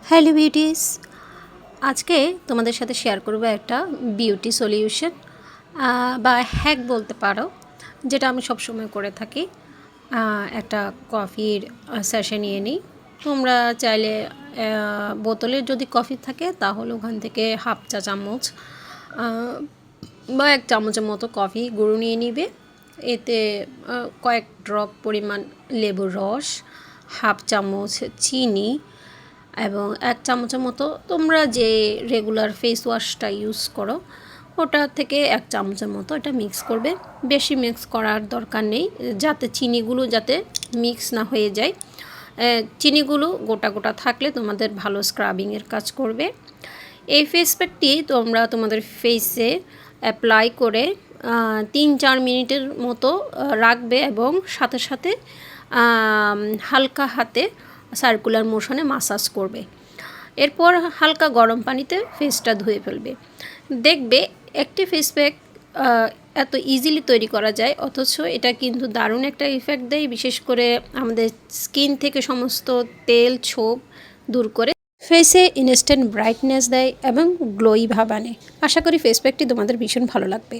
Hello beauties, আজকে তোমাদের সাথে শেয়ার করব একটা বিউটি সলিউশন বা হ্যাক বলতে পারো, যেটা আমি সবসময় করে থাকি। একটা কফির স্যাশে নিয়ে নিই। তোমরা চাইলে বোতলের যদি কফি থাকে তাহলে ওখান থেকে হাফ চা চামচ বা 1 চামচের মতো কফি গুঁড়ো নিয়ে নিবে। এতে কয়েক ড্রপ পরিমাণ লেবুর রস, হাফ চামচ চিনি এবং 1 চামচের মতো তোমরা যে রেগুলার ফেস ওয়াশটা ইউজ করো ওটা থেকে 1 চামচের মতো এটা মিক্স করবে। বেশি মিক্স করার দরকার নেই, যাতে চিনিগুলো যাতে মিক্স না হয়ে যায়। চিনিগুলো গোটা গোটা থাকলে তোমাদের ভালো স্ক্রাবিংয়ের কাজ করবে। এই ফেস প্যাকটি তোমরা তোমাদের ফেসে অ্যাপ্লাই করে 3-4 মিনিটের মতো রাখবে এবং সাথে সাথে হালকা হাতে সার্কুলার মোশনে মাসাজ করবে। এরপর হালকা গরম পানিতে ফেসটা ধুয়ে ফেলবে। দেখবে একটি ফেস প্যাক এত ইজিলি তৈরি করা যায়, অথচ এটা কিন্তু দারুণ একটা ইফেক্ট দেয়, বিশেষ করে আমাদের স্কিন থেকে সমস্ত তেল ছোপ দূর করে ফেসে ইনস্ট্যান্ট ব্রাইটনেস দেয় এবং গ্লোই ভাব আনে। আশা করি ফেস প্যাকটি তোমাদের ভীষণ ভালো লাগবে।